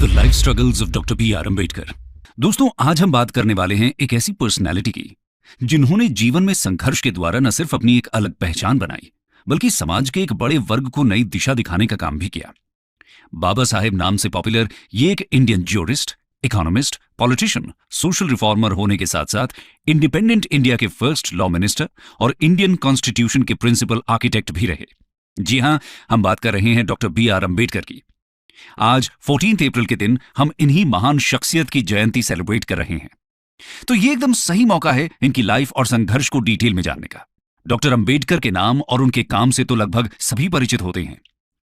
The life struggles of doctor B R Ambedkar. दोस्तों, आज हम बात करने वाले हैं एक ऐसी पर्सनैलिटी की जिन्होंने जीवन में संघर्ष के द्वारा न सिर्फ अपनी एक अलग पहचान बनाई, बल्कि समाज के एक बड़े वर्ग को नई दिशा दिखाने का काम भी किया। बाबा साहेब नाम से पॉपुलर ये एक Indian jurist, economist, politician, social reformer होने के साथ साथ इंडिपेंडेंट इंडिया के फर्स्ट लॉ मिनिस्टर और इंडियन कॉन्स्टिट्यूशन के प्रिंसिपल आर्किटेक्ट भी रहे। जी हां, हम बात कर रहे हैं डॉक्टर बी आर अम्बेडकर की। आज 14 अप्रैल के दिन हम इन्हीं महान शख्सियत की जयंती सेलिब्रेट कर रहे हैं, तो ये एकदम सही मौका है इनकी लाइफ और संघर्ष को डिटेल में जानने का। डॉक्टर अम्बेडकर के नाम और उनके काम से तो लगभग सभी परिचित होते हैं,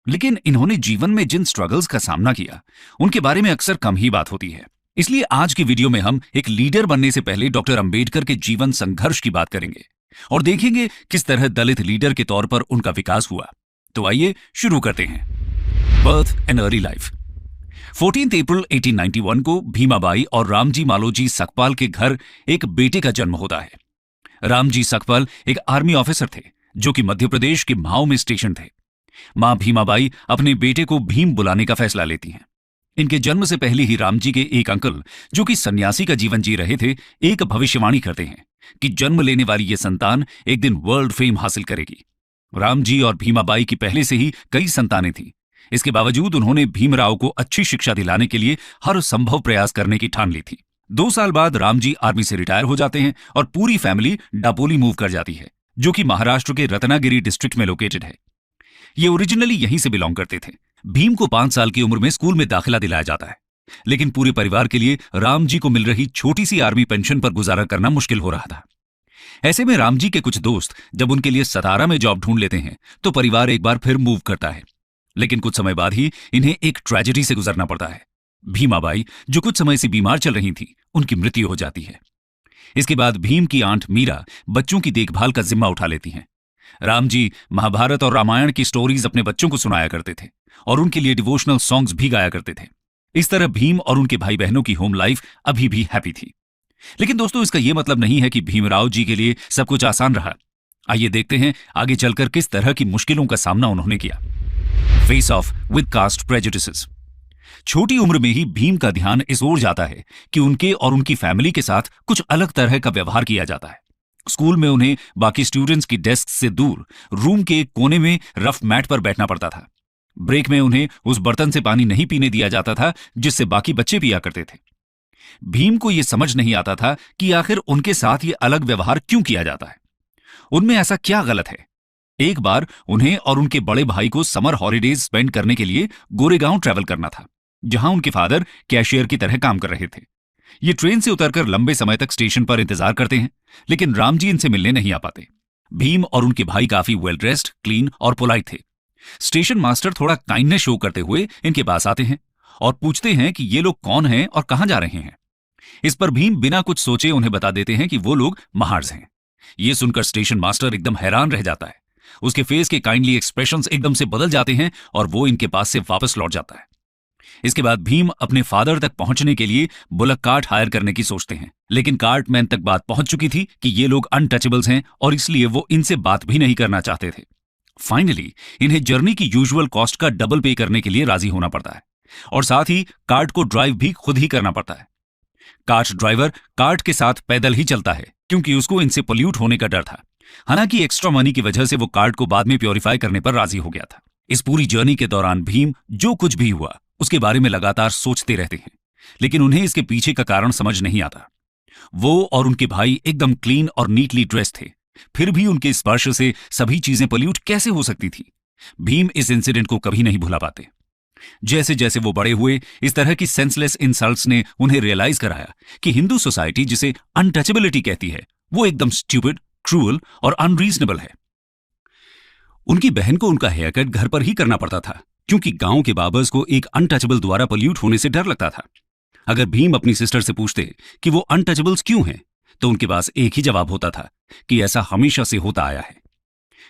लेकिन इन्होंने जीवन में जिन स्ट्रगल्स का सामना किया उनके बारे में अक्सर कम ही बात होती है। इसलिए आज की वीडियो में हम एक लीडर बनने से पहले डॉक्टर अम्बेडकर के जीवन संघर्ष की बात करेंगे और देखेंगे किस तरह दलित लीडर के तौर पर उनका विकास हुआ। तो आइए शुरू करते हैं। Birth and early life. 14 अप्रैल 1891 को भीमाबाई और रामजी मालोजी सकपाल के घर एक बेटे का जन्म होता है। रामजी सकपाल एक आर्मी ऑफिसर थे जो कि मध्य प्रदेश के म्हाऊ में स्टेशन थे। मां भीमाबाई अपने बेटे को भीम बुलाने का फैसला लेती हैं। इनके जन्म से पहले ही रामजी के एक अंकल, जो कि सन्यासी का जीवन जी रहे थे, एक भविष्यवाणी करते हैं कि जन्म लेने वाली ये संतान एक दिन वर्ल्ड फेम हासिल करेगी। रामजी और भीमाबाई की पहले से ही कई संतानें थीं। इसके बावजूद उन्होंने भीमराव को अच्छी शिक्षा दिलाने के लिए हर संभव प्रयास करने की ठान ली थी। 2 साल बाद रामजी आर्मी से रिटायर हो जाते हैं और पूरी फैमिली डापोली मूव कर जाती है, जो कि महाराष्ट्र के रत्नागिरी डिस्ट्रिक्ट में लोकेटेड है। ये ओरिजिनली यहीं से बिलोंग करते थे। भीम को 5 साल की उम्र में स्कूल में दाखिला दिलाया जाता है, लेकिन पूरे परिवार के लिए रामजी को मिल रही छोटी सी आर्मी पेंशन पर गुजारा करना मुश्किल हो रहा था। ऐसे में रामजी के कुछ दोस्त जब उनके लिए सतारा में जॉब ढूंढ लेते हैं तो परिवार एक बार फिर मूव करता है, लेकिन कुछ समय बाद ही इन्हें एक ट्रेजेडी से गुजरना पड़ता है। भीमाबाई, जो कुछ समय से बीमार चल रही थी, उनकी मृत्यु हो जाती है। इसके बाद भीम की आंट मीरा बच्चों की देखभाल का जिम्मा उठा लेती हैं। रामजी महाभारत और रामायण की स्टोरीज अपने बच्चों को सुनाया करते थे और उनके लिए डिवोशनल सॉन्ग्स भी गाया करते थे। इस तरह भीम और उनके भाई बहनों की होम लाइफ अभी भी हैप्पी थी। लेकिन दोस्तों, इसका यह मतलब नहीं है कि भीमराव जी के लिए सब कुछ आसान रहा। आइए देखते हैं आगे चलकर किस तरह की मुश्किलों का सामना उन्होंने किया। Face off with caste prejudices. छोटी उम्र में ही भीम का ध्यान इस ओर जाता है कि उनके और उनकी फैमिली के साथ कुछ अलग तरह का व्यवहार किया जाता है। स्कूल में उन्हें बाकी स्टूडेंट्स की डेस्क से दूर रूम के एक कोने में रफ मैट पर बैठना पड़ता था। ब्रेक में उन्हें उस बर्तन से पानी नहीं पीने दिया जाता था जिससे बाकी बच्चे पिया करते थे। भीम को यह समझ नहीं आता था कि आखिर उनके साथ ये अलग व्यवहार क्यों किया जाता है। उनमें ऐसा क्या गलत है। एक बार उन्हें और उनके बड़े भाई को समर हॉलिडेज स्पेंड करने के लिए गोरेगांव ट्रैवल करना था, जहां उनके फादर कैशियर की तरह काम कर रहे थे। ये ट्रेन से उतरकर लंबे समय तक स्टेशन पर इंतजार करते हैं, लेकिन रामजी इनसे मिलने नहीं आ पाते। भीम और उनके भाई काफी वेल ड्रेस्ड, क्लीन और पोलाइट थे। स्टेशन मास्टर थोड़ा काइंडनेस शो करते हुए इनके पास आते हैं और पूछते हैं कि ये लोग कौन हैं और कहां जा रहे हैं। इस पर भीम बिना कुछ सोचे उन्हें बता देते हैं कि वो लोग महार्स हैं। ये सुनकर स्टेशन मास्टर एकदम हैरान रह जाता है। उसके फेस के काइंडली एक्सप्रेशंस एकदम से बदल जाते हैं और वो इनके पास से वापस लौट जाता है। इसके बाद भीम अपने फादर तक पहुंचने के लिए बुलक कार्ट हायर करने की सोचते हैं, लेकिन कार्टमैन तक बात पहुंच चुकी थी कि ये लोग अनटचेबल्स हैं और इसलिए वो इनसे बात भी नहीं करना चाहते थे। फाइनली इन्हें जर्नी की यूजुअल कॉस्ट का डबल पे करने के लिए राजी होना पड़ता है और साथ ही कार्ट को ड्राइव भी खुद ही करना पड़ता है। कार्ट ड्राइवर कार्ट के साथ पैदल ही चलता है क्योंकि उसको इनसे पोल्यूट होने का डर था। हालांकि एक्स्ट्रा मनी की वजह से वो कार्ट को बाद में प्योरीफाई करने पर राजी हो गया था। इस पूरी जर्नी के दौरान भीम जो कुछ भी हुआ उसके बारे में लगातार सोचते रहते हैं, लेकिन उन्हें इसके पीछे का कारण समझ नहीं आता। वो और उनके भाई एकदम क्लीन और नीटली ड्रेस थे, फिर भी उनके स्पर्श से सभी चीजें पोल्यूट कैसे हो सकती थी। भीम इस इंसिडेंट को कभी नहीं भुला पाते। जैसे जैसे वो बड़े हुए, इस तरह की सेंसलेस इंसल्ट्स ने उन्हें रियलाइज कराया कि हिंदू सोसाइटी जिसे अनटचेबिलिटी कहती है वो एकदम स्टूपिड, क्रूअल और अनरीजनेबल है। उनकी बहन को उनका हेयर कट घर पर ही करना पड़ता था क्योंकि गांव के बाबर्स को एक अनटचेबल द्वारा पोल्यूट होने से डर लगता था। अगर भीम अपनी सिस्टर से पूछते कि वो अनटचेबल्स क्यों हैं, तो उनके पास एक ही जवाब होता था कि ऐसा हमेशा से होता आया है।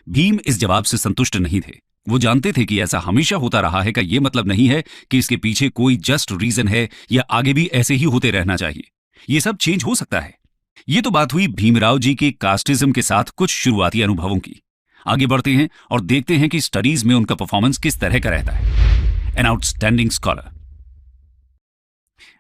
भीम इस जवाब से संतुष्ट नहीं थे। वो जानते थे कि ऐसा हमेशा होता रहा है का ये मतलब नहीं है कि इसके पीछे कोई जस्ट रीजन है या आगे भी ऐसे ही होते रहना चाहिए। ये सब चेंज हो सकता है। ये तो बात हुई भीमराव जी के कास्टिज्म के साथ कुछ शुरुआती अनुभवों की। आगे बढ़ते हैं और देखते हैं कि स्टडीज में उनका परफॉर्मेंस किस तरह का रहता है। An outstanding scholar.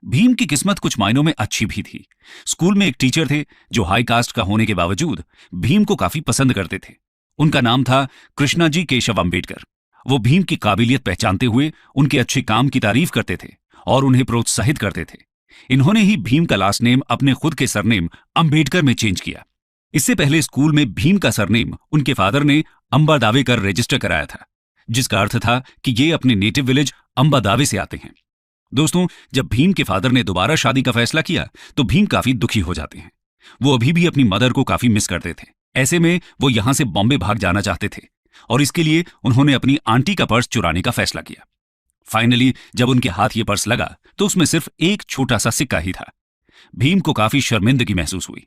भीम की किस्मत कुछ मायनों में अच्छी भी थी। स्कूल में एक टीचर थे जो हाई कास्ट का होने के बावजूद भीम को काफी पसंद करते थे। उनका नाम था कृष्णाजी केशव अंबेडकर। वो भीम की काबिलियत पहचानते हुए उनके अच्छे काम की तारीफ करते थे और उन्हें प्रोत्साहित करते थे। इन्होंने ही भीम का लास्ट नेम अपने खुद के सरनेम अंबेडकर में चेंज किया। इससे पहले स्कूल में भीम का सरनेम उनके फादर ने अंबादावेकर रजिस्टर कराया था, जिसका अर्थ था कि ये अपने नेटिव विलेज अंबादावे से आते हैं। दोस्तों, जब भीम के फादर ने दोबारा शादी का फैसला किया तो भीम काफी दुखी हो जाते हैं। वो अभी भी अपनी मदर को काफी मिस करते थे। ऐसे में वो यहां से बॉम्बे भाग जाना चाहते थे और इसके लिए उन्होंने अपनी आंटी का पर्स चुराने का फैसला किया। फाइनली जब उनके हाथ ये पर्स लगा तो उसमें सिर्फ एक छोटा सा सिक्का ही था। भीम को काफी शर्मिंदगी महसूस हुई।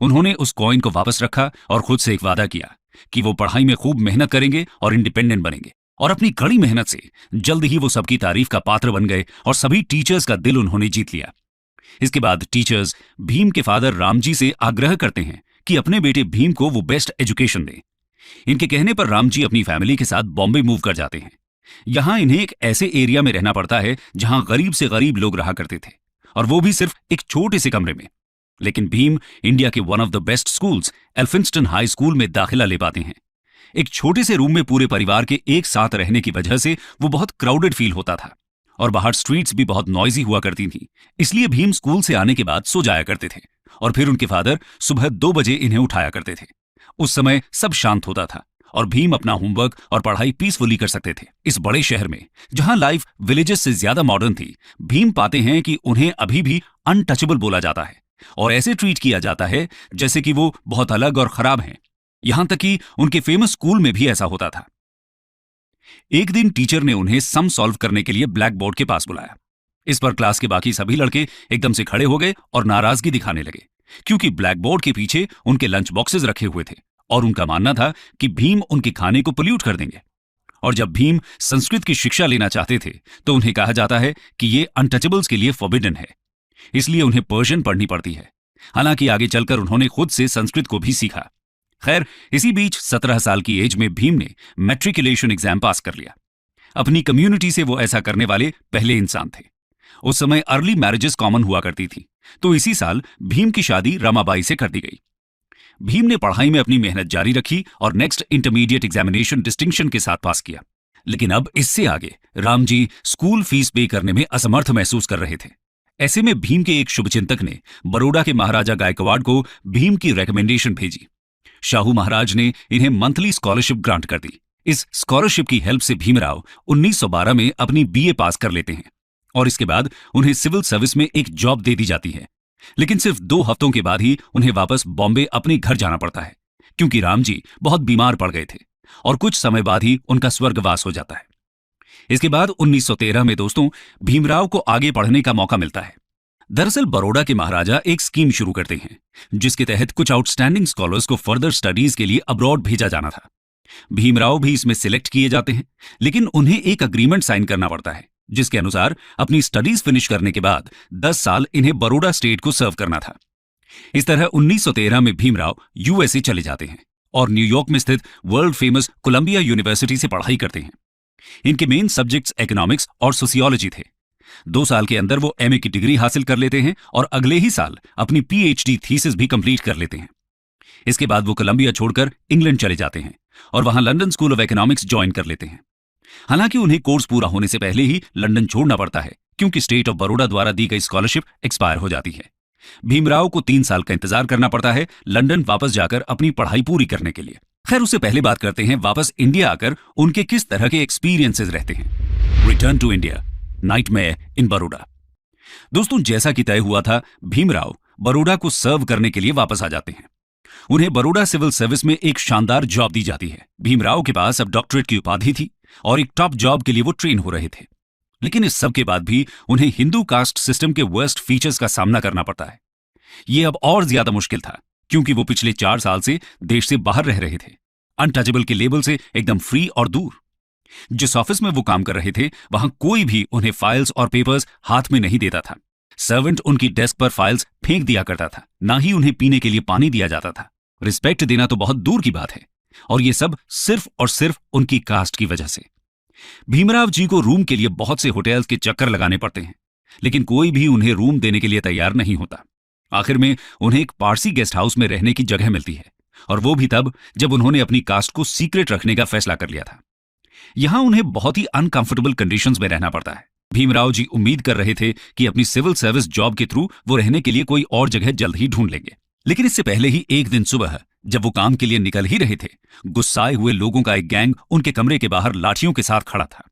उन्होंने उस कॉइन को वापस रखा और खुद से एक वादा किया कि वो पढ़ाई में खूब मेहनत करेंगे और इंडिपेंडेंट बनेंगे। और अपनी कड़ी मेहनत से जल्द ही वो सबकी तारीफ का पात्र बन गए और सभी टीचर्स का दिल उन्होंने जीत लिया। इसके बाद टीचर्स भीम के फादर रामजी से आग्रह करते हैं कि अपने बेटे भीम को वो बेस्ट एजुकेशन दें। इनके कहने पर रामजी अपनी फैमिली के साथ बॉम्बे मूव कर जाते हैं। यहां इन्हें एक ऐसे एरिया में रहना पड़ता है जहां गरीब से गरीब लोग रहा करते थे, और वो भी सिर्फ एक छोटे से कमरे में। लेकिन भीम इंडिया के one of the best schools Elphinstone high school में दाखिला ले पाते हैं। एक छोटे से रूम में पूरे परिवार के एक साथ रहने की वजह से वो बहुत क्राउडेड फील होता था और बाहर स्ट्रीट्स भी बहुत नॉइजी हुआ करती थी। इसलिए भीम स्कूल से आने के बाद सो जाया करते थे और फिर उनके फादर सुबह 2 बजे इन्हें उठाया करते थे। उस समय सब शांत होता था और भीम अपना होमवर्क और पढ़ाई पीसफुली कर सकते थे। इस बड़े शहर में जहां लाइफ विलेजेस से ज्यादा मॉडर्न थी, भीम पाते हैं कि उन्हें अभी भी अनटचेबल बोला जाता है और ऐसे ट्रीट किया जाता है जैसे कि वो बहुत अलग और खराब हैं। यहां तक कि उनके फेमस स्कूल में भी ऐसा होता था। एक दिन टीचर ने उन्हें सम सॉल्व करने के लिए ब्लैक बोर्ड के पास बुलाया। इस पर क्लास के बाकी सभी लड़के एकदम से खड़े हो गए और नाराजगी दिखाने लगे, क्योंकि ब्लैक बोर्ड के पीछे उनके लंच बॉक्सेस रखे हुए थे और उनका मानना था कि भीम उनके खाने को पोल्यूट कर देंगे। और जब भीम संस्कृत की शिक्षा लेना चाहते थे तो उन्हें कहा जाता है कि ये अनटचेबल्स के लिए फॉरबिडन है, इसलिए उन्हें पर्शियन पढ़नी पड़ती है। हालांकि आगे चलकर उन्होंने खुद से संस्कृत को भी सीखा। खैर, इसी बीच 17 साल की एज में भीम ने मैट्रिकुलेशन एग्जाम पास कर लिया। अपनी कम्युनिटी से वो ऐसा करने वाले पहले इंसान थे। उस समय अर्ली मैरिजेस कॉमन हुआ करती थी, तो इसी साल भीम की शादी रमाबाई से कर दी गई। भीम ने पढ़ाई में अपनी मेहनत जारी रखी और नेक्स्ट इंटरमीडिएट एग्जामिनेशन डिस्टिंक्शन के साथ पास किया। लेकिन अब इससे आगे रामजी स्कूल फीस पे करने में असमर्थ महसूस कर रहे थे। ऐसे में भीम के एक शुभचिंतक ने बड़ौदा के महाराजा गायकवाड़ को भीम की रिकमेंडेशन भेजी। शाहू महाराज ने इन्हें मंथली स्कॉलरशिप ग्रांट कर दी। इस स्कॉलरशिप की हेल्प से भीमराव 1912 में अपनी बीए पास कर लेते हैं और इसके बाद उन्हें सिविल सर्विस में एक जॉब दे दी जाती है। लेकिन सिर्फ 2 हफ्तों के बाद ही उन्हें वापस बॉम्बे अपने घर जाना पड़ता है, क्योंकि रामजी बहुत बीमार पड़ गए थे और कुछ समय बाद ही उनका स्वर्गवास हो जाता है। इसके बाद 1913 में दोस्तों भीमराव को आगे पढ़ने का मौका मिलता है। दरअसल बड़ौदा के महाराजा एक स्कीम शुरू करते हैं जिसके तहत कुछ आउटस्टैंडिंग स्कॉलर्स को फर्दर स्टडीज के लिए अब्रॉड भेजा जाना था। भीमराव भी इसमें सिलेक्ट किए जाते हैं, लेकिन उन्हें एक अग्रीमेंट साइन करना पड़ता है जिसके अनुसार अपनी स्टडीज फिनिश करने के बाद 10 साल इन्हें बड़ौदा स्टेट को सर्व करना था। इस तरह 1913 में भीमराव यूएसए चले जाते हैं और न्यूयॉर्क में स्थित वर्ल्ड फेमस कोलंबिया यूनिवर्सिटी से पढ़ाई करते हैं। इनके मेन सब्जेक्ट्स इकोनॉमिक्स और सोशियोलॉजी थे। 2 साल के अंदर वो एमए की डिग्री हासिल कर लेते हैं और अगले ही साल अपनी पीएचडी थीसिस भी कंप्लीट कर लेते हैं। इसके बाद वो कोलंबिया छोड़कर इंग्लैंड चले जाते हैं और वहां London school of economics join कर लेते हैं। हालांकि उन्हें कोर्स पूरा होने से पहले ही लंदन छोड़ना पड़ता है, क्योंकि स्टेट ऑफ बड़ौदा द्वारा दी गई स्कॉलरशिप एक्सपायर हो जाती है। भीमराव को 3 साल का इंतजार करना पड़ता है लंदन वापस जाकर अपनी पढ़ाई पूरी करने के लिए। खैर, उससे पहले बात करते हैं वापस इंडिया आकर उनके किस तरह के एक्सपीरियंसेस रहते हैं। रिटर्न टू इंडिया, नाइटमेयर इन बड़ौदा। दोस्तों, जैसा कि तय हुआ था, भीमराव बड़ौदा को सर्व करने के लिए वापस आ जाते हैं। उन्हें बड़ौदा सिविल सर्विस में एक शानदार जॉब दी जाती है। भीमराव के पास अब डॉक्टरेट की उपाधि थी और एक टॉप जॉब के लिए वो ट्रेन हो रहे थे। लेकिन इस सब के बाद भी उन्हें हिंदू कास्ट सिस्टम के वर्स्ट फीचर्स का सामना करना पड़ता है। ये अब और ज्यादा मुश्किल था, क्योंकि वो पिछले 4 साल से देश से बाहर रह रहे थे, अनटचेबल के लेबल से एकदम फ्री और दूर। जिस ऑफिस में वो काम कर रहे थे वहां कोई भी उन्हें फाइल्स और पेपर्स हाथ में नहीं देता था। सर्वेंट उनकी डेस्क पर फाइल्स फेंक दिया करता था, ना ही उन्हें पीने के लिए पानी दिया जाता था। रिस्पेक्ट देना तो बहुत दूर की बात है, और ये सब सिर्फ और सिर्फ उनकी कास्ट की वजह से। भीमराव जी को रूम के लिए बहुत से होटल्स के चक्कर लगाने पड़ते हैं। लेकिन कोई भी उन्हें रूम देने के लिए तैयार नहीं होता। आखिर में उन्हें एक पारसी गेस्ट हाउस में रहने की जगह मिलती है, और वो भी तब जब उन्होंने अपनी कास्ट को सीक्रेट रखने का फैसला कर लिया था। यहां उन्हें बहुत ही अनकंफर्टेबल कंडीशंस में रहना पड़ता है। भीमराव जी उम्मीद कर रहे थे कि अपनी सिविल सर्विस जॉब के थ्रू वो रहने के लिए कोई और जगह जल्द ही ढूंढ लेंगे। लेकिन इससे पहले ही एक दिन सुबह जब वो काम के लिए निकल ही रहे थे, गुस्साए हुए लोगों का एक गैंग उनके कमरे के बाहर लाठियों के साथ खड़ा था।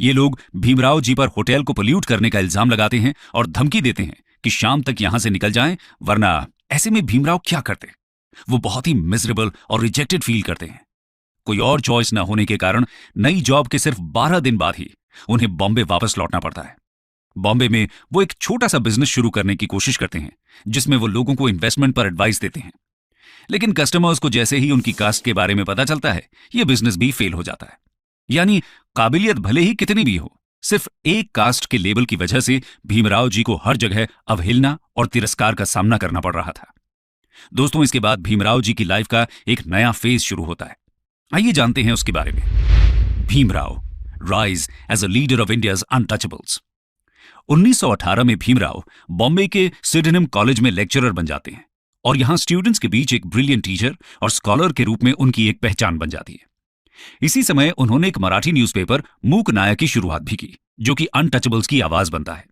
ये लोग भीमराव जी पर होटल को पोल्यूट करने का इल्जाम लगाते हैं और धमकी देते हैं कि शाम तक यहां से निकल जाएं, वरना ऐसे में भीमराव क्या करते? वो बहुत ही मिजरेबल और रिजेक्टेड फील करते हैं। कोई और चॉइस न होने के कारण नई जॉब के सिर्फ 12 दिन बाद ही उन्हें बॉम्बे वापस लौटना पड़ता है। बॉम्बे में वो एक छोटा सा बिजनेस शुरू करने की कोशिश करते हैं, जिसमें वो लोगों को इन्वेस्टमेंट पर एडवाइस देते हैं। लेकिन कस्टमर्स को जैसे ही उनकी कास्ट के बारे में पता चलता है, ये बिजनेस भी फेल हो जाता है। यानी काबिलियत भले ही कितनी भी हो, सिर्फ एक कास्ट के लेबल की वजह से भीमराव जी को हर जगह अवहेलना और तिरस्कार का सामना करना पड़ रहा था। दोस्तों, इसके बाद भीमराव जी की लाइफ का एक नया फेज शुरू होता है। आइए जानते हैं उसके बारे में। Bhimrao rise as a leader of India's untouchables. 1918 में भीमराव बॉम्बे के सिडेनम कॉलेज में लेक्चरर बन जाते हैं और यहां स्टूडेंट्स के बीच एक ब्रिलियंट टीचर और स्कॉलर के रूप में उनकी एक पहचान बन जाती है। इसी समय उन्होंने एक मराठी न्यूज़पेपर मूक नाया की शुरुआत भी की, जो कि अनटचेबल्स की आवाज बनता है।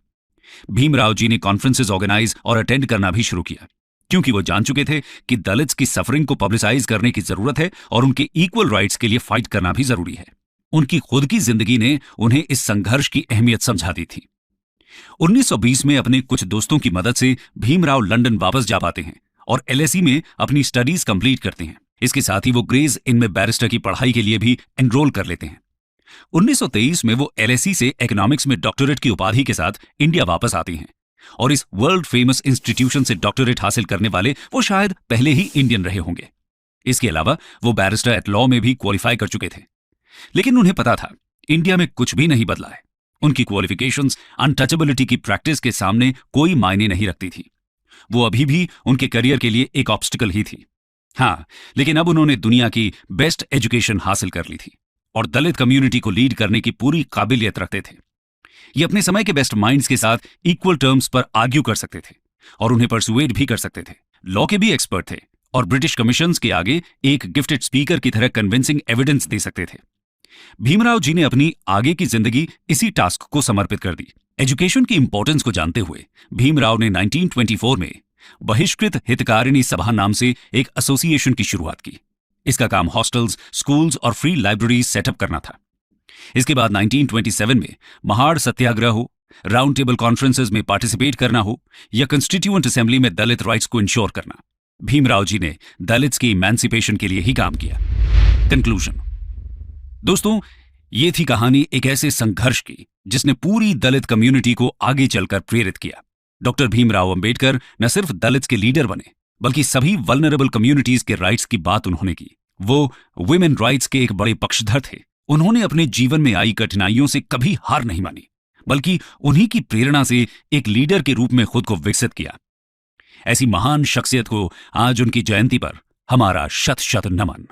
भीमराव जी ने कॉन्फ्रेंसेस ऑर्गेनाइज और अटेंड करना भी शुरू किया, क्योंकि वो जान चुके थे कि दलित्स की सफरिंग को पब्लिसाइज करने की जरूरत है और उनके इक्वल राइट्स के लिए फाइट करना भी जरूरी है। उनकी खुद की जिंदगी ने उन्हें इस संघर्ष की अहमियत समझा दी थी। 1920 में अपने कुछ दोस्तों की मदद से भीमराव लंदन वापस जा पाते हैं और एलएसी में अपनी स्टडीज कंप्लीट करते हैं। इसके साथ ही वो ग्रेज इन में बैरिस्टर की पढ़ाई के लिए भी एनरोल कर लेते हैं। 1923 में वो एलएसी से इकोनॉमिक्स में डॉक्टरेट की उपाधि के साथ इंडिया वापस आती हैं और इस वर्ल्ड फेमस इंस्टीट्यूशन से डॉक्टरेट हासिल करने वाले वो शायद पहले ही इंडियन रहे होंगे। इसके अलावा वो बैरिस्टर एट लॉ में भी क्वालिफाई कर चुके थे। लेकिन उन्हें पता था इंडिया में कुछ भी नहीं बदला है। उनकी क्वालिफिकेशंस अनटचेबिलिटी की प्रैक्टिस के सामने कोई मायने नहीं रखती थी। वो अभी भी उनके करियर के लिए एक ऑब्स्टिकल ही थी। हाँ, लेकिन अब उन्होंने दुनिया की बेस्ट एजुकेशन हासिल कर ली थी और दलित कम्युनिटी को लीड करने की पूरी काबिलियत रखते थे। ये अपने समय के बेस्ट माइंड्स के साथ इक्वल टर्म्स पर आर्ग्यू कर सकते थे और उन्हें परसुएड भी कर सकते थे। लॉ के भी एक्सपर्ट थे और ब्रिटिश कमीशंस के आगे एक गिफ्टेड स्पीकर की तरह कन्विंसिंग एविडेंस दे सकते थे। भीमराव जी ने अपनी आगे की जिंदगी इसी टास्क को समर्पित कर दी। एजुकेशन की इंपॉर्टेंस को जानते हुए भीमराव ने 1924 में बहिष्कृत हितकारिणी सभा नाम से एक एसोसिएशन की शुरुआत की। इसका काम हॉस्टल्स, स्कूल्स और फ्री लाइब्रेरीज सेटअप करना था। इसके बाद 1927 में महाड़ सत्याग्रह हो, राउंड टेबल कॉन्फ्रेंसेस में पार्टिसिपेट करना हो या कंस्टिट्यूएंट असेंबली में दलित राइट्स को इंश्योर करना, भीमराव जी ने दलित्स की इमेंसिपेशन के लिए ही काम किया। कंक्लूजन। दोस्तों, ये थी कहानी एक ऐसे संघर्ष की जिसने पूरी दलित कम्युनिटी को आगे चलकर प्रेरित किया। डॉक्टर भीमराव अंबेडकर न सिर्फ दलित्स के लीडर बने, बल्कि सभी वल्नरेबल कम्युनिटीज के राइट्स की बात उन्होंने की। वो वुमेन राइट्स के एक बड़े पक्षधर थे। उन्होंने अपने जीवन में आई कठिनाइयों से कभी हार नहीं मानी, बल्कि उन्हीं की प्रेरणा से एक लीडर के रूप में खुद को विकसित किया। ऐसी महान शख्सियत को आज उनकी जयंती पर हमारा शत शत नमन।